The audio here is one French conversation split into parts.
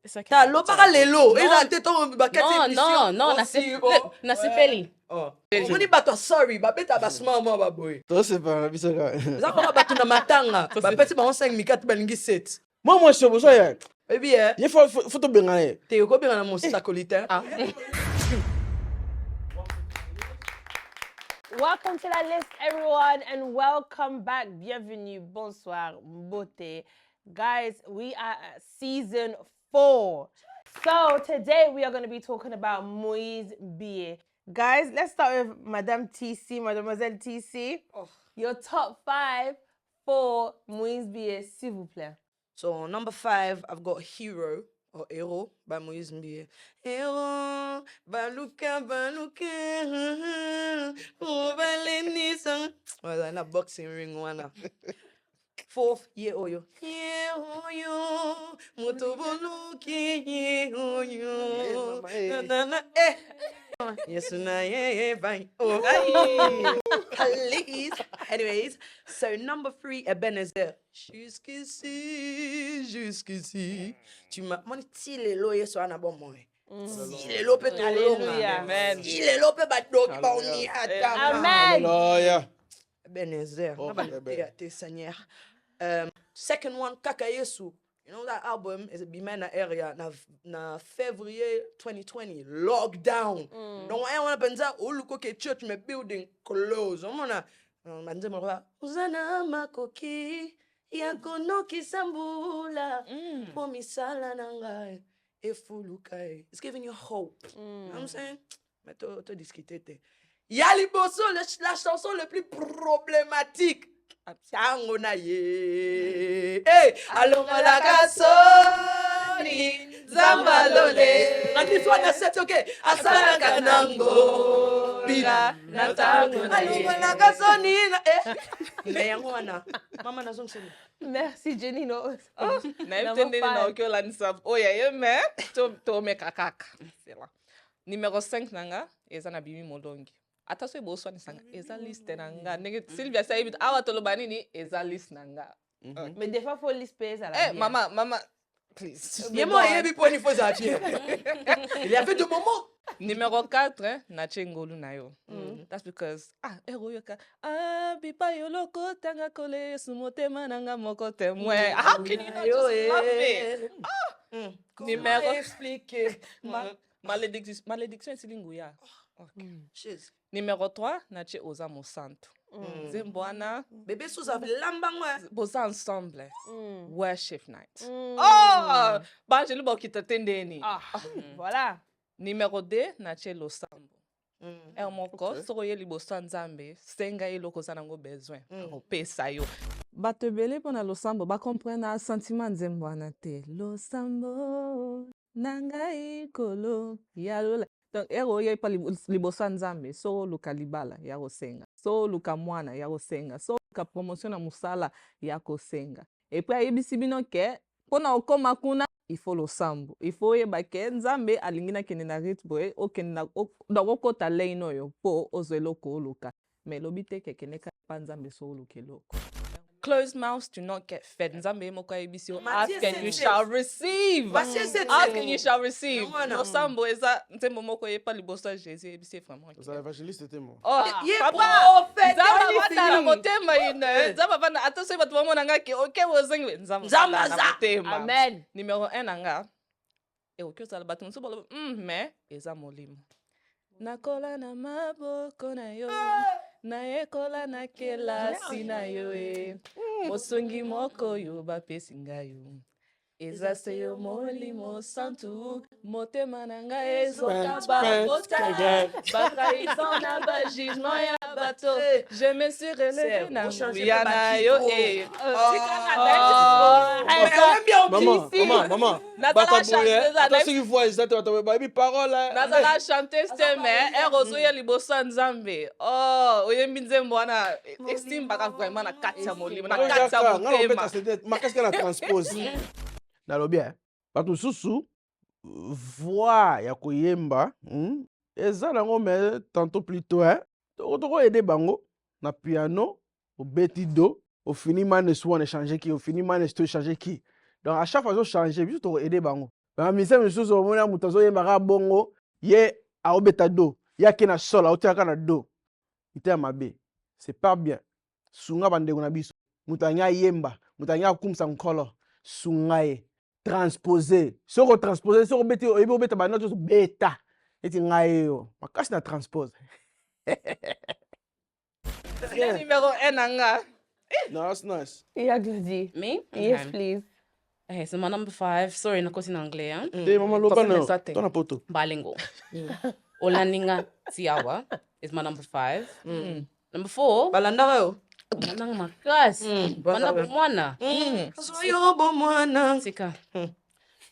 Ta lo para lelo. Eza teto bakati émission. Non, na sipeli. Oh. On dit bato sorry, ba beta ba small mo ba boy. Toi c'est pas bisaka. Za ko ba tuna matanga. Ba peti ba 5 mikati ba lingi 7. Moi je suis ya. Baby eh. Il faut to benga. Te ko benga na mon sacolita. Welcome to La Liste, everyone, and welcome back. Bienvenue, bonsoir, mbote. Guys, we are at season 4. So today we are going to be talking about Moise Mbiyé. Guys, let's start with Mademoiselle TC. Your top 5 for Moise Mbiyé, s'il vous plaît. So number 5, I've got Hero or Hero by Moise Mbiyé. Hero, baluka, oh balenisa. Well, I'm not boxing ring one. 4th, ye oyo. Ye oyo, motoboluki ye oyo. Yes, na bang. Oh, please. Anyways, so number 3, Ebenezer. Jusqu'ici. Tu m'as mon tile lo yeso ana bon moi. Il lo pe to lo. Amen. Il lo pe ba do ki ba oni ata. Amen. Hallelujah. Ebenezer. Na ba te Seigneur. Second one, Kaka Yesu. You know that album is a Bimena area na February 2020 lockdown. Don't I want to pensa look okay church me building close. Omona manze mo uzana makoki yakono kisambula for misala nanga efulukai. It's giving you hope. You know what I'm saying? Mais to discuter. Yali bosso la chanson le plus problématique. Tango na ye. Hey, alongola kasoni zambalole. And this one I said okay. Asala kanango bila na tango na ye. Alongola kasoni na yango wana. Mama na zong sele. Merci, Jeanine. Na entendendo na que lá nessa. Oya, eu me to me kakaka. Sei lá. Numéro 5 nanga, eza na bimi molongi. Ata so ebo so nisanga eza liste nanga. Nenge Sylvia say bit awa tolobani ni eza liste nanga. Mais des fois faut liste payer ça la. Mama, please. Yemo yebi poni fo za pied. Il y avait deux moments. Numéro 4, na chengolu na yo. That's because ero yoka bipa yo loko tanga kole sumotema nanga moko temwe. How can you not just love me? Numéro expliquer. Malédiction silinguya. Numéro 3, nache oza mosanto. Zembwana. Bébé Souza lambangwa. Boza ensemble. Worship night. Oh! Banjelu ba kitatendeni. Voilà. Numéro 2, nache losambo. Moko, soroye liboso nzambe, senga eloko zanango besoin. Opesa yo. Batebele pona losambo, ba comprendre sentiment nzembwana te. Losambo. Nangai kolo yalola. Donc ero ye pa liboso nzambe so luka libala ya kosenga. So luka mwana ya kosenga. So luka promotion na musala ya kosenga. Et puis ayebisi bino ke pona okoma kuna il faut losambo. Il faut yeba ke nzambe alingina kene na ritboe okena okota leino yo po ozwelo ko luka. Mais lobite ke kene ka nzambe so lukeloko. Closed mouths do not get fed. Nzambe moko ebisi ask and you shall receive. Ask and you shall receive. No sambo eza ntembo moko yepa liboso Jésus ebisi vraiment. Ça évangéliste était moi. Oh, papa. Nzamba bana na motema ine. Nzamba bana atose batu bamona ngaki okay wozengwe nzamba na motema. Amen. Numéro 1 nanga. E okyoza batu nsobolo mais eza molimo. Nakola na maboko na yo. Na ekola na kelasi na yo mosongi moko yo bapesi ngai eza se yo molimo santu motema na ngai ezoka babota bakaison na bajugement ya bato je me suis relevé na nguya na yo maman attention qu'il voit exactement baby parole nazala chanter mais erozoya liboso nzambe oyembi nzembo wana estime baka vraiment na kati ya molimo na kati ya motema makasi na transpose nalobi bato susu voix ya koyemba eza nango mais tantôt plutôt toko aider bango na piano au betido au fini man S.O.N changer qui au fini man S.O.N changer qui donc à chaque fois je changer juste pour aider bango Ba mise misusu omona mutu azoyembaka bongo ye aobeta do yake na sol aotiaka na do ite ya mabe c'est pas bien sunga bandeko na biso mutu anya yemba mutu anya kumisa nkolo sunga ye transposer soko transposer soko beti oyebi obeta banote oso beta eti ngai yo makasi na transpose Numéro 1 anga. no that's nice Yeah, Glodie. Me? Yes, Okay. please. Okay, so my number 5. Sorry, nakosi na anglais, hein? te mama loba no Something. tona poto Bilingual. Olaninga Tiawa is my number 5. Number 4. Balandaka yo. Manang makas. Manang mwana. Soyo bomwana. Sika.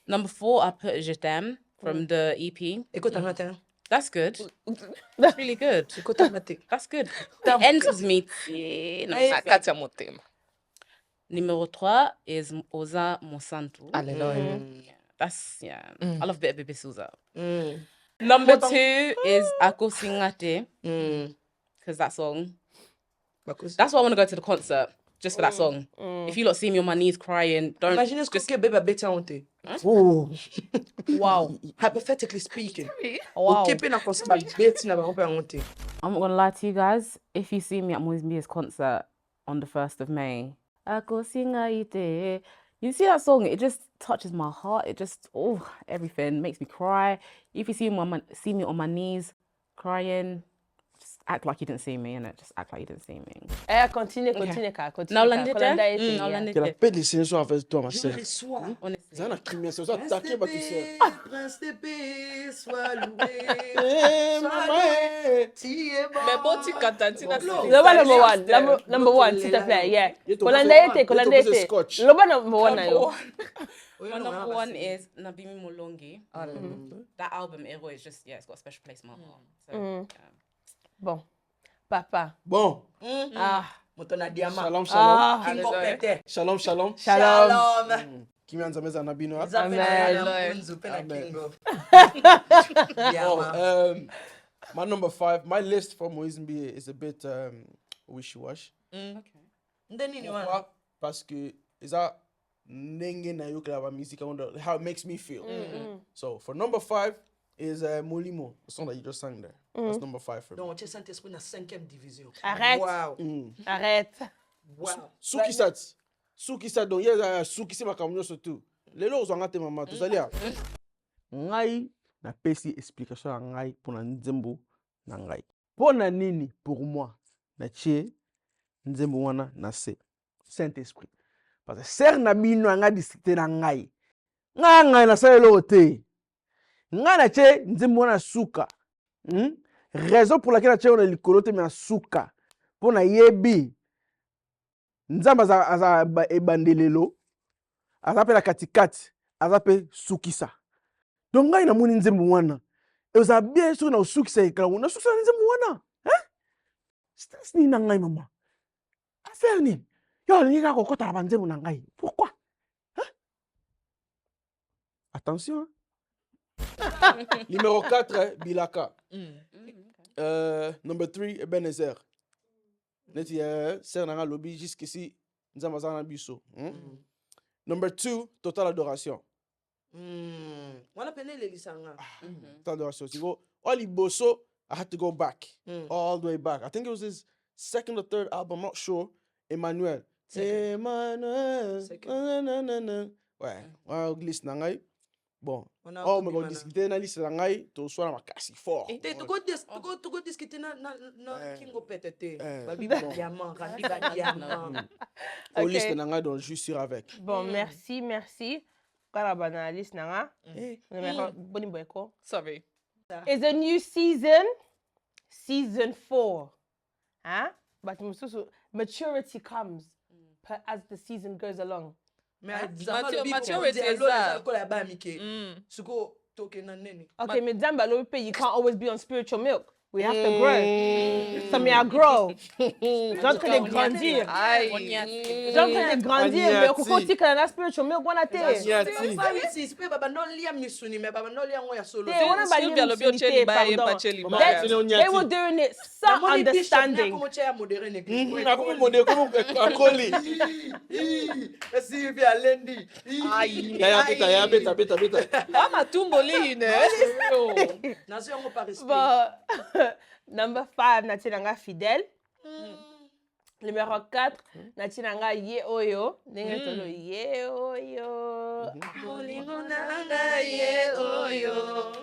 Number 4, I put Je t'aime from the EP. Écoute un matin. That's good. That's really good. Écoute un matin. That's good. Ends with me. Akatia motema. Numero 3 is Oza Monsanto. Alléluia. That's, yeah. I love a bit of Bebe Souza. Mm. Number 2 is Ako Singate. Mm. Because that song. Bakusi. That's why I want to go to the concert. Just for that song. If you lot see me on my knees crying, don't. Imagine ce que bébé bêta honte. oh Wow. Hypothetically speaking. Wow. Keeping a concert bêta na ba honte. I'm not gonna lie to you guys. If you see me at Moise Mbiyé's concert on the 1st of May, Ako Singaite. You see that song? It just touches my heart. It just everything makes me cry. If you see me on my knees crying, just act like you didn't see me, innit? Just act like you didn't see me. Continue. Now landed Kolanda there. ete, Now yeah. landed qu'elle a there. fait des sélections avec toi ma sœur Honestly. ça na criminel c'est ça attaquer ba tu sais Prince de paix, sois loué. maman Mais bon, tu cantantina. Loba number one, s'il te plaît, yeah. Kolanda ete. Scotch. Loba number one na yo. My number 1 is Nabimi Molongi. That album, Ero, is just, it's got a special place in my heart. So, yeah. Bon. Papa. bon Ah. Motona diamant. shalom shalom Ah. Kingo pete. shalom shalom Shalom. kimi nzambe na bino Amen. Kingo. my number 5 my list for Moise Mbiyé is a bit wishy-washy Okay. Ndeni ni wana. pourquoi parce que eza ndenge na yo kala ba musique how it makes me feel so for number 5 is Molimo the song that you just sang there that's number 5 for me Donc, tu es Saint-Esprit na 5e division. Arrête. Wow. Arrête. Wow. suki sat donc ya suki se makambo nyonso tu lelo ozwanga te mama tozali ya ngai napesi explication ya ngai mpona nzembo na ngai mpona nini pour moi natie nzembo wana na se Saint-Esprit parce que ser na bino anga discuter na ngai ngai nasala eloko te ngai natie nzembo wana suka raison pour laquelle natie wana likolo te me na suka mpo nayebi nzambe aza ebandelelo aza mpe na katikati aza mpe sukisa donc ngai namoni nzembo wana eza bien soki na osukisa ekala nasukisa na nzembo wana stress nini na ngai mama affaire nini yo alingi kaka kokota na banzembo na ngai pourquoi attention numéro 4 Bilaka number 3 Ebenezer neti ser na nga lobi jusqu'ici nzambe aza na biso number 2 Total Adoration Wana pene le lisanga. Total Adoration siko all liboso I had to go back all the way back I think it was his second or third album I'm not sure Emmanuel ouais liste na ngai bon mais on discuter na liste na ngai to soit na makasi fort Te tuko discuter na Kingo pete te. Babi ba diamant, rabi ba diamant. au liste na ngai donc je suis sûr avec Bon, merci. Karabana list nanga. Boni boyko. Sorry. It's a new season 4. Huh? But maturity comes as the season goes along. Maturity is that. Suko toke na neni. Okay, you can't always be on spiritual milk. We have to grow. Ça m'y grow. J'entre de grandir. J'entre de grandir, mais au côté que la spiritual, mais on a été. Sylvia le bio cheli ba e pa cheli ba. They were doing it some understanding. Mama tumboli ne. But number 5, natinanga fidèle. Numéro 4, natinanga ye oyo. Nenga tolo ye oyo. Olingonanga ye oyo.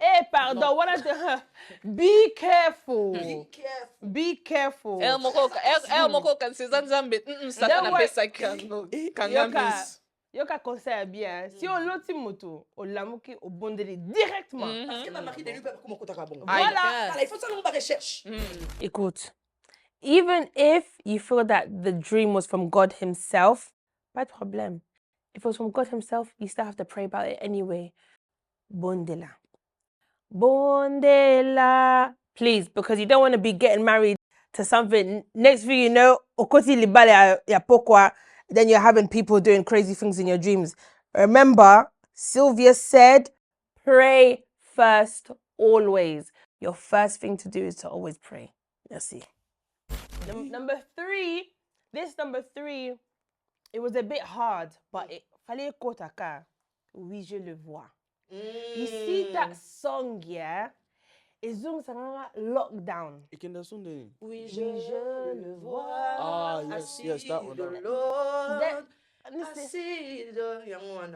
Hey, pardon, what are the... Be careful. Be careful. El moko kan sezan zambe. Satan pesa kangamis. Yo ka conseille bien. Si on loti moto, on l'amuki au bondeli directement. Voilà. Il faut ça nous recherche. Écoute, even if you feel that the dream was from God himself, pas de problème. If it was from God himself, you still have to pray about it anyway. Bondela. Bondela. Please, because you don't want to be getting married to something. Next thing you know, okoti libale ya pokwa. Then you're having people doing crazy things in your dreams. Remember, Sylvia said, pray first, always. Your first thing to do is to always pray. Let's see. Number 3, number 3, it was a bit hard, but it fallait kotaka. Oui, je le vois. You see that song, yeah? It's a lockdown. Oui, je le vois. Ah, yes, that one.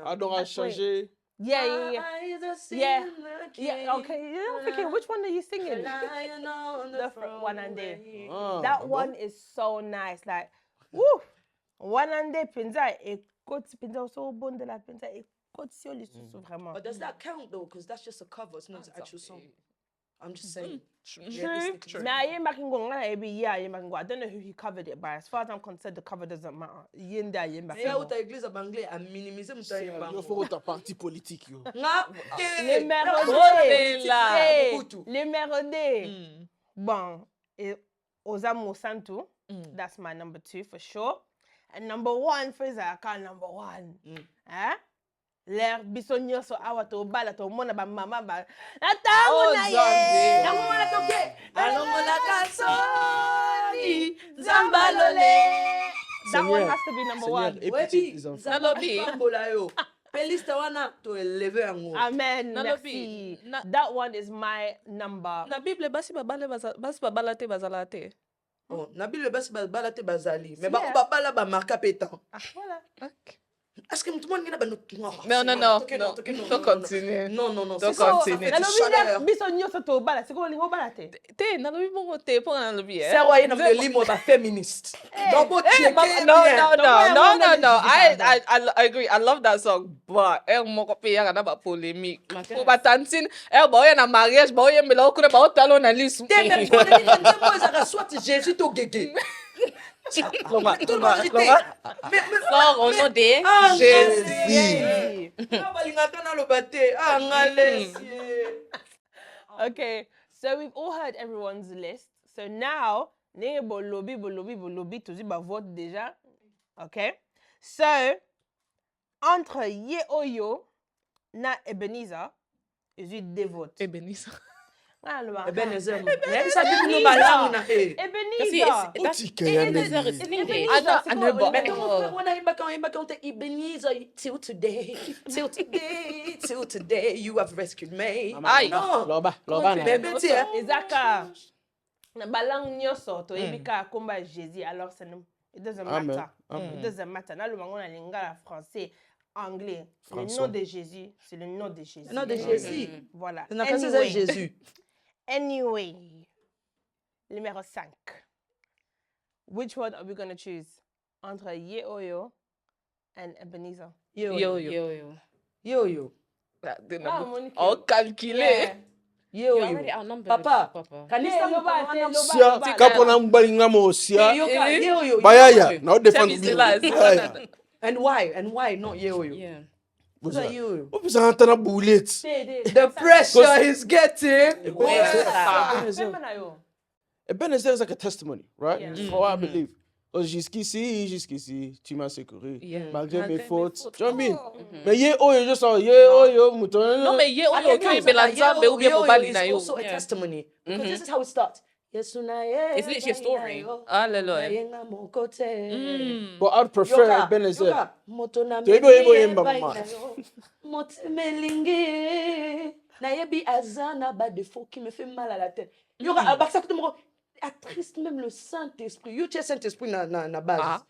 I don't have changer. Yeah. Okay, I'm thinking, which one are you singing? The one and day. That one is so nice. Like, woo! One and day, pinza, pinza so bon de la pinza, vraiment. But does that count though? Because that's just a cover. It's not the actual song. I'm just saying. True. I don't know who he covered it by. As far as I'm concerned, the cover doesn't matter. Il faut ta parti politique. Numéro 2. Bon, Osamo Santo. That's my number 2 for sure. And number 1, Fraser, number 1. L'air bisogno so awato bala to mona ba mama ba natango na ye namona toke alongola kasoni zambalole. That one has to be number 1. Liste wana to eleve yango. Amen. Merci. That one is my number. Na Bible basi babalate bazalate. Oh, na Bible basi babalate bazali. Mais ba bala ba marka pétan. Voilà. Okay. Est-ce que tout le monde a Non, continue. Non. C'est continue. Bisogno sotto bala, c'est quoi lingo balate? Te, na lobi bongo te, pour na lobi. C'est ouais, na limo ba féministe. No. I agree. I love that song, but moko pe ya na ba polémique. Pour ba tantine, boye na mariage, boye me la okure ba otalo na lisu. Te même polémique, moi ça soit Jésus to gege. Fort au nom de Jésus. Okay, so we've all heard everyone's list. So now, bolobi, tout ça, vote déjà. Okay, so entre Ye Oyo na Ebenezer, je dévote. Ebenezer. Ebenezer. Till today, you have rescued me. Loba. Ezaka. Na balang nyoso to ebika komba Jésus. Alors it doesn't matter. It doesn't matter. Na lumango na lingala français, anglais. Le nom de Jésus, c'est le nom de Jésus. Le nom de Jésus. Voilà. Anyway. Jésus. Anyway, numéro 5. Which one are we going to choose? Entre Ye Oyo and Ebenezer. Yo. Oh, calculé. Yo. Papa. Kapona mbalinga mo sia. Bayaya. Now defend me. And why not Yo? Yeah. Who's that you? What is a bullet? The pressure is getting. Ebenezer is like a testimony, right? Yeah. For what I believe. Because jusqu'ici, tu m'as secouru. Malgré mes fautes. Tu vois what I mean? Mais you just saw, mouton. Non, mais ye oyo ki bela nzambe ou bien mobali na yo. It's also a testimony. Because this is how it starts. It's literally a story. Hallelujah. But I'd prefer Ebenezer. Mama. Nayebi azana ba défaut qui me fait mal à la tête. Yoka abaksa tout mo attriste même le Saint-Esprit. You tiens Saint-Esprit na base.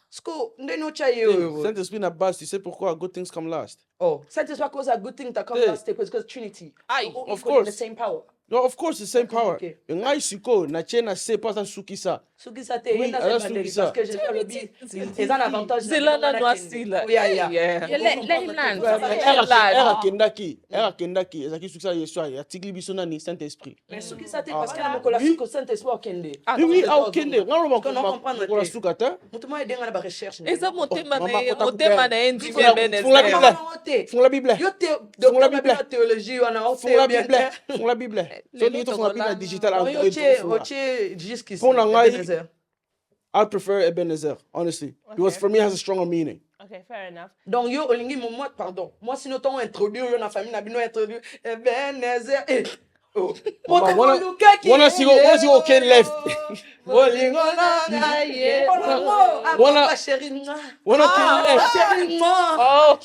Sko ndeno cha yo. Saint-Esprit na base, tu sais pourquoi good things come last? Oh, Saint-Esprit cause a good thing that comes last because Trinity. Of course. The same power. No, of course, the same power. Okay. Ngai siko na chena se pas sa sukisa. Sukisa te Oui, parce Sukisa. que je fais le bit. C'est un avantage. C'est là la noisy là. Yeah, let him land. Era kendaki, ezaki sukisa Yeshua, ya tigli biso na ni Saint-Esprit. Mais Sukisa te parce que na mokola suko Saint-Esprit okende. Oui, au kende. Ngalo comprendre mokola suka ta. Mutumo edenga na ba recherche. Eza motema na endi Fung la Bible. Yo te Fung la docteur Bible. na théologie wana o Fung la Bible. Fung la Bible. So you to fung la Bible digital. Oche jusqu'ici. Pour Nangai, Ebenezer. I prefer Ebenezer, honestly. Because for me it has a stronger meaning. Okay, fair enough. Donc yo olingi moi pardon. Moi si nous t'ont introduit yo na famille na bino introduit Ebenezer. Oh. Wanna see okay left. Olingo na ye. Wanna chérie nga. Wanna okay left. Chérie moi. Oh.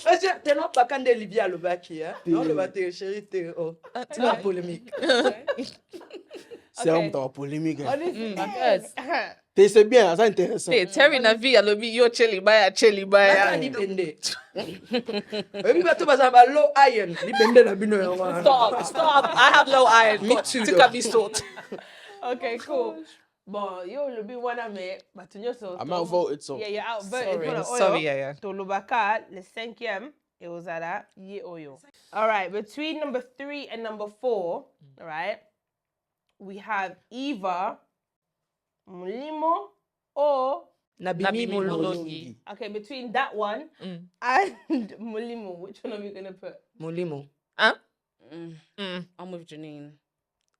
T'es non pas quand Olivia le baki hein. Non le bate chérie te oh. C'est la polémique. C'est un peu polémique. Honestly, C'est bien, c'est intéressant. Terry na vie alobi yo chelibaya. Ni bende. Ebi bato bazaba low iron. Ni bende na bino ya wana. Stop. I have no iron. Me too, Tika be salt. okay, cool. Bon, yo will be one of me, but you so. I'm outvoted, so. Yeah, you're outvoted. Sorry, yeah. To Lubaka, le 5e, it was at that ye oyo. All right, between number 3 and number 4, all right, we have either Mulimo or Nabi Mulongi. okay, between that one and Mulimo, which one are we gonna put? Mulimo. Huh? I'm with Jeanine.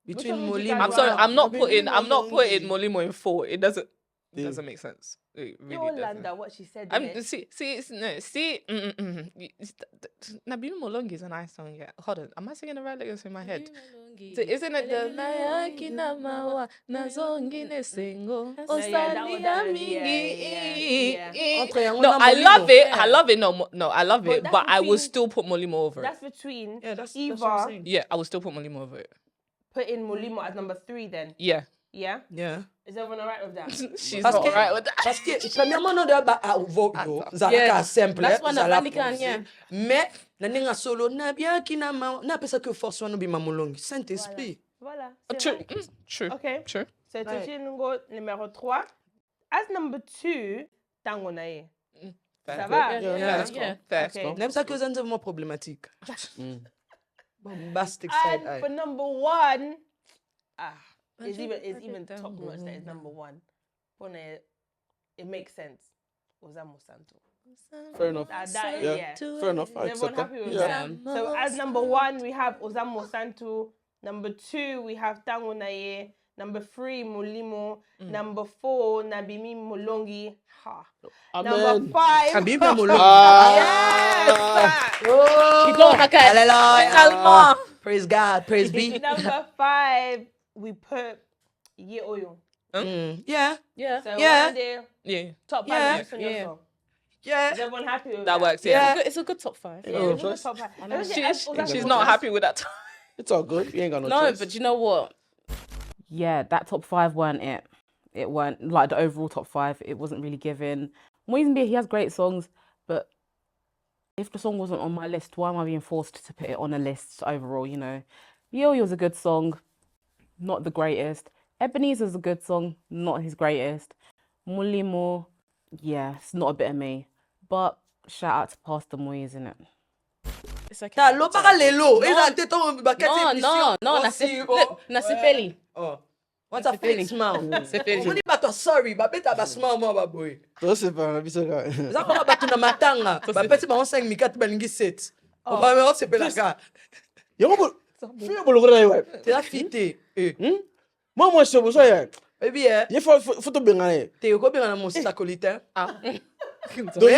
Between one would you Mulimo. guys I'm sorry. I'm not Molimo. putting Molimo in 4. It doesn't make sense. It really doesn't. Yolanda, what she said. Nabi Molongi is a nice song. Yeah. Hold on. Am I singing the right lyrics in my head? Isn't it the Nayaki Namawa Nazongi Nesengo Osani Mingi? No, I love it. I love it. No, I love it. But I will still put Molimo over it. That's between That's what I'm either saying. Yeah, I will still put Molimo over it. put in Mulimo as number 3 then. Yeah. Yeah? Yeah. Is everyone alright with that? She's Parce not que- alright with that. Parce que premièrement non de ba vote yo zalaka simple That's one of zala Vatican, yeah. mais na ninga solo na bien kina na pesa que force wana bi mamolongi Saint-Esprit. Voilà. c'est True. right. True. Okay. True. So Tuchinungo numéro 3. As number 2, Tango Naye. Ça va? Yeah. Fair. Okay. Même ça que ça c'est vraiment problématique. Bombastic side And eye. for number 1, it's even top notch that is number 1. It makes sense. Ozamo Santo. Fair enough. Yeah. Fair enough. I Is everyone accept that. happy with Yeah. that? So as number 1, we have Ozamo Santo. Number 2, we have Tango Naye. Number 3, Mulimo. Number 4, Nabimi Mulongi. Ha. Number Amen. 5. Habib Mamolongi. Yes! Hallelujah. Praise God. Praise be. Number 5, we put Ye Oyo. Yeah. Yeah. So Yeah. one day, Yeah. top 5 Yeah. next on your song. Yeah. Is everyone happy with That works. Yeah. It's a good top 5. Yeah, it's a good top 5. She's not happy with that. It's all good. You ain't got no No, choice. but you know what? Yeah, that top 5 weren't it. It weren't like the overall top 5. It wasn't really given. Moise, he has great songs, but if the song wasn't on my list, why am I being forced to put it on a list overall? You know, Yo was a good song, not the greatest. Ebenezer's a good song, not his greatest. Mulimo, yeah, it's not a bit of me. But shout out to Pastor Moise, isn't it? It's okay. Ta lo parallelo. Eza te ton bakati No, nasipeli. Oh. What's a fake smile? Sipeli. Moni bato sorry, ba beta ba smile mo ba boy. Toi, c'est pas un avis, ça. Za ko bato na matanga. Ba peti ba 5 mikati ba lingi 7. On va me c'est Pelaka. Yango fille bologora ouais. T'es la fité. Moi je suis ça. Baby, Il faut te benganer. t'es au combien dans mon sacolite? Ah. Donc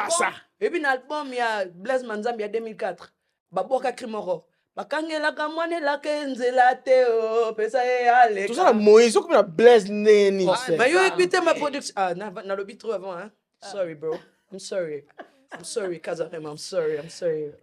ça. Et puis l'album il y a Blaise Manzambi en 2004. Baboka Krimoro. Bakangela kamwane la kenzela teo pesa ale. Tout ça Moise comme la Blaise neni. Mais yo écoutez ma production. Ah, na lobi trop avant hein. Sorry bro. I'm sorry. Kazarem, I'm sorry.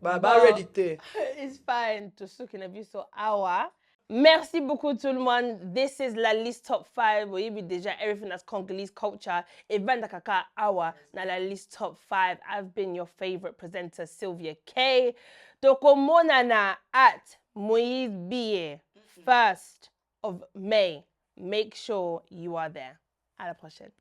Bah ready te. It's fine. Tous ceux qui n'ont vu ça, awa. Merci beaucoup tout le monde. This is la liste top 5. Vous avez déjà everything that's Congolese culture. Et banda kaka awa na la liste top 5. I've been your favorite presenter, Sylvia K. Doko monana at Moise Mbiyé, 1st of May. Make sure you are there. À la prochaine.